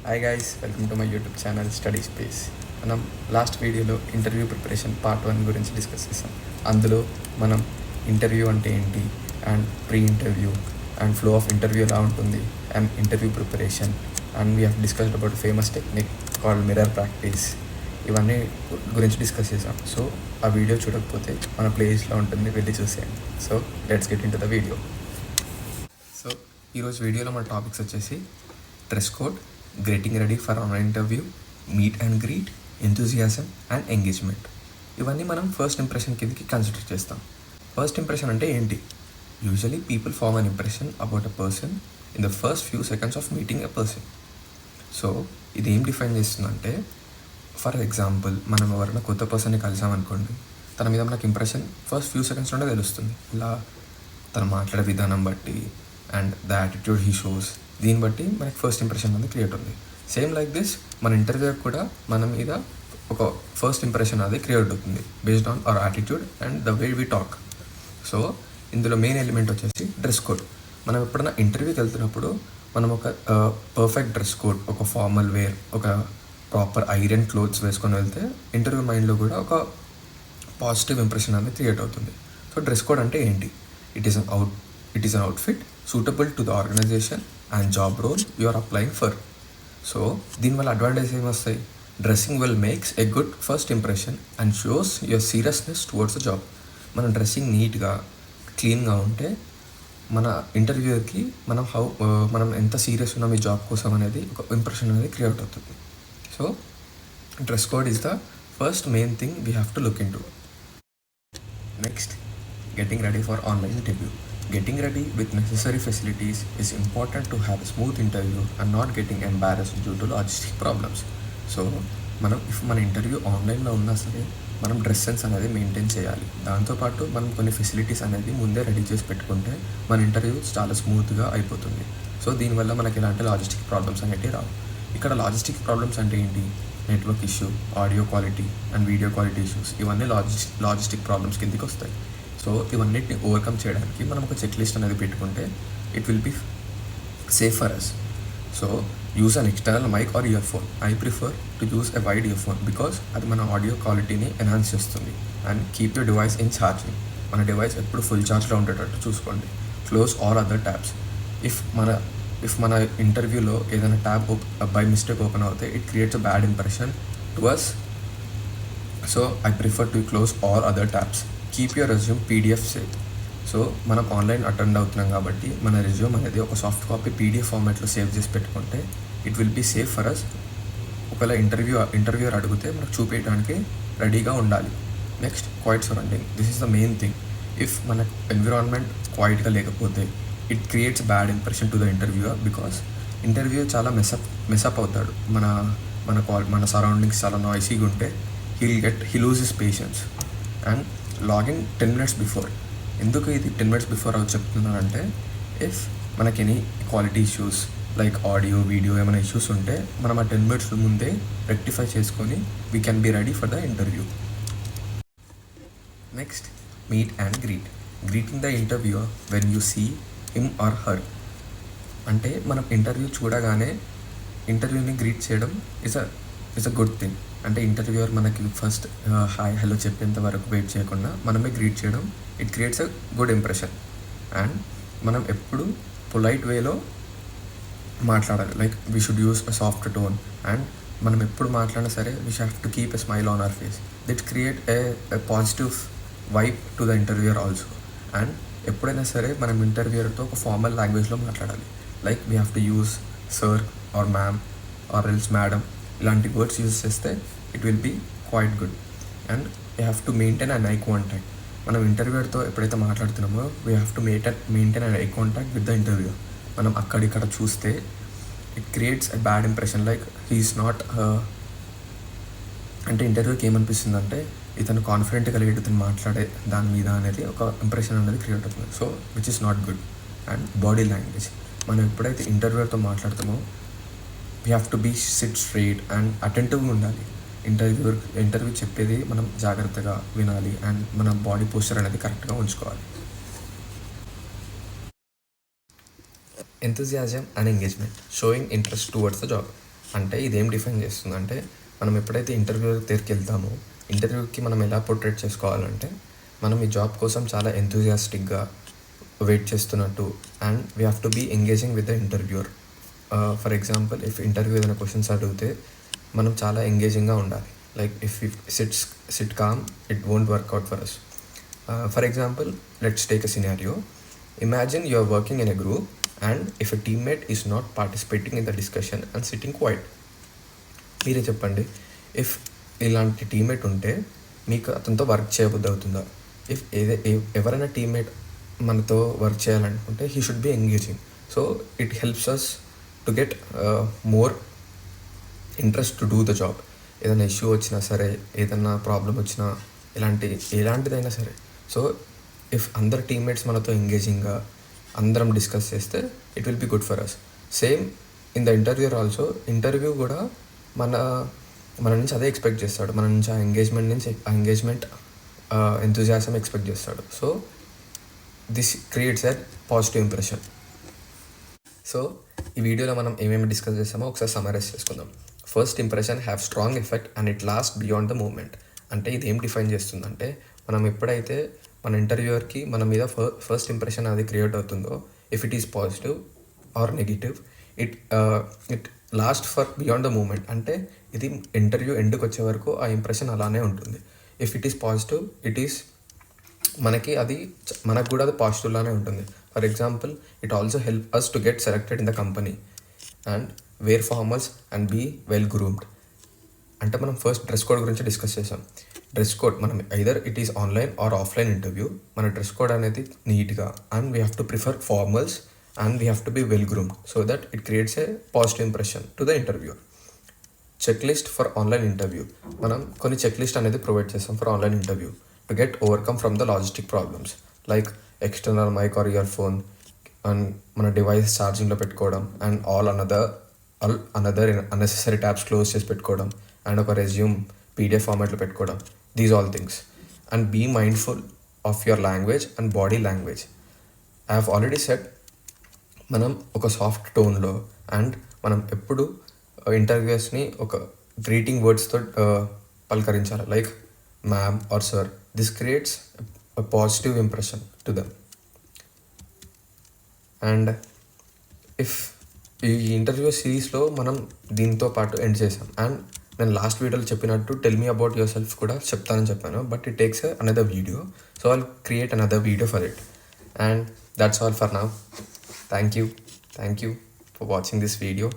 Hi guys, welcome to my YouTube channel study space. మనం last వీడియోలో interview preparation part 1 గురించి discuss చేసాం. అందులో మనం ఇంటర్వ్యూ అంటే ఏంటి and pre interview and flow of interview ఎలా ఉంటుంది and interview preparation and we have discussed about famous technique called mirror practice, ఇవన్నీ గురించి డిస్కస్ చేసాం. సో ఆ వీడియో చూడకపోతే మన ప్లేలిస్ట్లో ఉంటుంది, వెళ్ళి చూసేయండి. So let's get into the video. So ఈరోజు వీడియోలో మన టాపిక్స్ వచ్చేసి dress code, getting ready for an interview, meet and greet, enthusiasm and engagement. ఇవన్నీ మనం ఫస్ట్ ఇంప్రెషన్ కిందకి కన్సిడర్ చేస్తాం. ఫస్ట్ ఇంప్రెషన్ అంటే ఏంటి? Usually people form an impression about a person in the first few seconds of meeting a person. So ఇది ఏం define చేస్తుందంటే, for example మనం ఎవరైనా కొత్త పర్సన్ని కలిసామనుకోండి, తన మీద మనకు ఇంప్రెషన్ ఫస్ట్ ఫ్యూ సెకండ్స్లోనే తెలుస్తుంది. ఇలా తను మాట్లాడే విధానం బట్టి and the attitude he shows, దీన్ని బట్టి మనకి ఫస్ట్ ఇంప్రెషన్ అనేది క్రియేట్ ఉంది. సేమ్ లైక్ దిస్ మన ఇంటర్వ్యూ కూడా మన మీద ఒక ఫస్ట్ ఇంప్రెషన్ అది క్రియేట్ అవుతుంది based on our attitude and the way we talk. So ఇందులో మెయిన్ ఎలిమెంట్ వచ్చేసి డ్రెస్ కోడ్. మనం ఎప్పుడైనా ఇంటర్వ్యూకి వెళ్తున్నప్పుడు మనం ఒక పర్ఫెక్ట్ డ్రెస్ కోడ్, ఒక ఫార్మల్ వేర్, ఒక ప్రాపర్ ఐరన్ క్లోత్స్ వేసుకొని వెళ్తే ఇంటర్వ్యూ మైండ్లో కూడా ఒక పాజిటివ్ ఇంప్రెషన్ అనేది క్రియేట్ అవుతుంది. సో డ్రెస్ కోడ్ అంటే ఏంటి? It is an outfit suitable to the organisation and job role you are applying for. So దీనివల్ల అడ్వాంటేజ్ ఏమొస్తాయి? Dressing well makes a good first impression and shows your seriousness towards the job. మన dressing నీట్గా క్లీన్గా ఉంటే మన ఇంటర్వ్యూకి మనం ఎంత సీరియస్ ఉన్నాం ఈ జాబ్ కోసం అనేది ఒక ఇంప్రెషన్ అనేది క్రియేట్ అవుతుంది. So dress code is the first main thing we have to look in to. Next, getting ready for online interview. Getting ready with necessary facilities is important to have a smooth interview and not getting embarrassed due to logistic problems. So మన interview ఆన్లైన్లో ఉన్నా సరే మనం dress sense అనేది maintain చేయాలి. దాంతోపాటు మనం కొన్ని ఫెసిలిటీస్ అనేది ముందే రెడీ చేసి పెట్టుకుంటే మన ఇంటర్వ్యూ చాలా స్మూత్గా అయిపోతుంది. సో దీనివల్ల మనకి ఎలాంటి లాజిస్టిక్ ప్రాబ్లమ్స్ అనేవి రావు. ఇక్కడ లాజిస్టిక్ ప్రాబ్లమ్స్ అంటే ఏంటి? Network issue, audio quality and video quality issues, ఇవన్నీ లాజిస్టిక్ ప్రాబ్లమ్స్ కిందకి వస్తాయి. సో ఇవన్నిటిని ఓవర్కమ్ చేయడానికి మనం ఒక చెక్ లిస్ట్ అనేది పెట్టుకుంటే it will be safe for us. So use an external mic or earphone. I prefer to use a wired earphone because అది మన ఆడియో క్వాలిటీని ఎన్హాన్స్ చేస్తుంది. And keep your device in charging. మన device ఎప్పుడు full ఛార్జ్లో ఉండేటట్టు చూసుకోండి. Close all other tabs. If మన ఇంటర్వ్యూలో ఏదైనా ట్యాబ్ బై మిస్టేక్ ఓపెన్ అవుతే it creates a bad impression to us. So I prefer to close all other tabs. Keep your resume PDF save. So మనం online attend అవుతున్నాం కాబట్టి మన resume అనేది ఒక సాఫ్ట్ కాపీ పీడిఎఫ్ ఫార్మాట్లో save చేసి పెట్టుకుంటే it will be safe for us. ఒకవేళ ఇంటర్వ్యూర్ అడిగితే మనకు చూపించడానికి రెడీగా ఉండాలి. Next, quiet surrounding. This is the main thing. If మన ఎన్విరాన్మెంట్ క్వైట్గా లేకపోతే it creates bad impression to the interviewer because interview చాలా మెసప్ అవుతాడు. మన సరౌండింగ్స్ చాలా నాయిసీగా ఉంటే he loose his patience. And login 10 minutes before. ఎందుకు ఇది 10 minutes బిఫోర్ అవి చెప్తున్నానంటే, ఇఫ్ మనకి any quality issues like audio video ఏమైనా ఇష్యూస్ ఉంటే మనం ఆ 10 minutes ముందే రెక్టిఫై చేసుకొని we can be ready for the interview. Next, meet and greeting the interviewer when you see him or her. అంటే మనం ఇంటర్వ్యూ చూడగానే ఇంటర్వ్యూని గ్రీట్ చేయడం ఇస్ అ గుడ్ థింగ్. అంటే ఇంటర్వ్యూయర్ మనకి ఫస్ట్ హాయ్ హలో చెప్పేంత వరకు వెయిట్ చేయకుండా మనమే గ్రీట్ చేయడం it creates a good impression. And మనం ఎప్పుడు పొలైట్ వేలో మాట్లాడాలి. Like we should use a soft tone. And మనం ఎప్పుడు మాట్లాడినా సరే we have to keep a smile on our face. That create a positive vibe to the interviewer also. And ఎప్పుడైనా సరే మనం ఇంటర్వ్యూయర్తో ఒక ఫార్మల్ లాంగ్వేజ్లో మాట్లాడాలి. Like we have to use sir or ma'am or else madam, ఇలాంటి words use చేస్తే it will be quite good. And we have to maintain an eye contact. మనం ఇంటర్వ్యూయర్తో ఎప్పుడైతే మాట్లాడుతున్నామో we have to maintain an eye contact with the interview. మనం అక్కడిక్కడ చూస్తే it creates a bad impression. Like he is not అంటే ఇంటర్వ్యూకి ఏమనిపిస్తుంది ఇతను కాన్ఫిడెంట్గా లేడు ఇతను మాట్లాడే దాని మీద అనేది ఒక ఇంప్రెషన్ అనేది క్రియేట్ అవుతుంది. So which is not good. And body language. మనం ఎప్పుడైతే ఇంటర్వ్యూతో మాట్లాడతామో we have to be sit straight and అటెంటివ్గా ఉండాలి. ఇంటర్వ్యూ చెప్పేది మనం జాగ్రత్తగా వినాలి అండ్ మన బాడీ పోస్చర్ అనేది కరెక్ట్గా ఉంచుకోవాలి. Enthusiasm and engagement. Sowing interest towards the job. అంటే ఇదేం డిఫైన్ చేస్తుందంటే, మనం ఎప్పుడైతే ఇంటర్వ్యూ దగ్గరికి వెళ్తామో, ఇంటర్వ్యూకి మనం ఎలా పోర్ట్రేట్ చేసుకోవాలంటే, మనం ఈ జాబ్ కోసం చాలా ఎంతూజియాస్టిక్గా వెయిట్ చేస్తున్నట్టు, and we have to be engaging with the interviewer. For example, if interview ఏదైనా క్వశ్చన్స్ అడిగితే మనం చాలా ఎంగేజింగ్గా ఉండాలి. Like if you sit calm, it won't work out for us. For example, let's take a scenario. Imagine you are working in a group and if a teammate is not participating in the discussion and sitting quiet. మీరే చెప్పండి, if ఇలాంటి teammate ఉంటే మీకు అతనితో work చేయబుద్ధి అవుతుందా? If ఎవరైనా teammate మనతో work చేయాలనుకుంటే he should be engaging. So it helps us to get more interest to do the job. ఏదైనా ఇష్యూ వచ్చినా సరే, ఏదైనా ప్రాబ్లం వచ్చినా, ఎలాంటిదైనా సరే. సో ఇఫ్ అందరు టీమ్మేట్స్ మనతో ఎంగేజింగ్గా అందరం డిస్కస్ చేస్తే it will be good for us. Same in the interview also. Interview కూడా మన నుంచి అదే ఎక్స్పెక్ట్ చేస్తాడు, మన నుంచి ఆ ఎంగేజ్మెంట్ ఎంతూజియాజం ఎక్స్పెక్ట్ చేస్తాడు. So this creates a positive impression. So ఈ వీడియోలో మనం ఏమేమి డిస్కస్ చేస్తామో ఒకసారి సమరైజ్ చేసుకుందాం. First impression have strong effect and it last beyond the moment. అంటే ఇది ఏం డిఫైన్ చేస్తుందంటే, మనం ఎప్పుడైతే మన ఇంటర్వ్యూవర్కి మన మీద ఫస్ట్ ఇంప్రెషన్ అది క్రియేట్ అవుతుందో, if it is positive or negative, it last for beyond the moment. అంటే ఇది ఇంటర్వ్యూ ఎండ్కి వచ్చే వరకు ఆ ఇంప్రెషన్ అలానే ఉంటుంది. ఇఫ్ ఇట్ ఈస్ పాజిటివ్, మనకు కూడా అది పాజిటివ్లానే ఉంటుంది. For example, it also help us to get selected in the company and wear formals and be well groomed. అంటే మనం ఫస్ట్ డ్రెస్ కోడ్ గురించి డిస్కస్ చేసాం. డ్రెస్ కోడ్ మనం either it is online or offline interview, మన dress code అనేది నీట్గా, and we have to prefer formals and we have to be well groomed so that it creates a positive impression to the interview. Check list for online interview. మనం కొన్ని checklist అనేది provide చేస్తాం for online interview to get overcome from the logistic problems like external mic or earphone, and మన device ఛార్జింగ్లో పెట్టుకోవడం, and all another unnecessary tabs close చేసి పెట్టుకోవడం, and ఒక రెజ్యూమ్ పీడిఎఫ్ ఫార్మాట్లో పెట్టుకోవడం. These all things. And be mindful of your language and body language. I have already said, మనం ఒక సాఫ్ట్ టోన్లో అండ్ మనం ఎప్పుడు ఇంటర్వ్యూస్ని ఒక గ్రీటింగ్ వర్డ్స్తో పలకరించాలి, like ma'am or sir. This creates a positive impression to them. And if ఈ interview సిరీస్లో మనం దీంతో పాటు ఎండ్ చేసాం. అండ్ నేను లాస్ట్ వీడియోలో చెప్పినట్టు tell me about your self కూడా చెప్తానని చెప్పాను, but it takes another video. So I'll create another video for it. And that's all for now. Thank you for watching this video.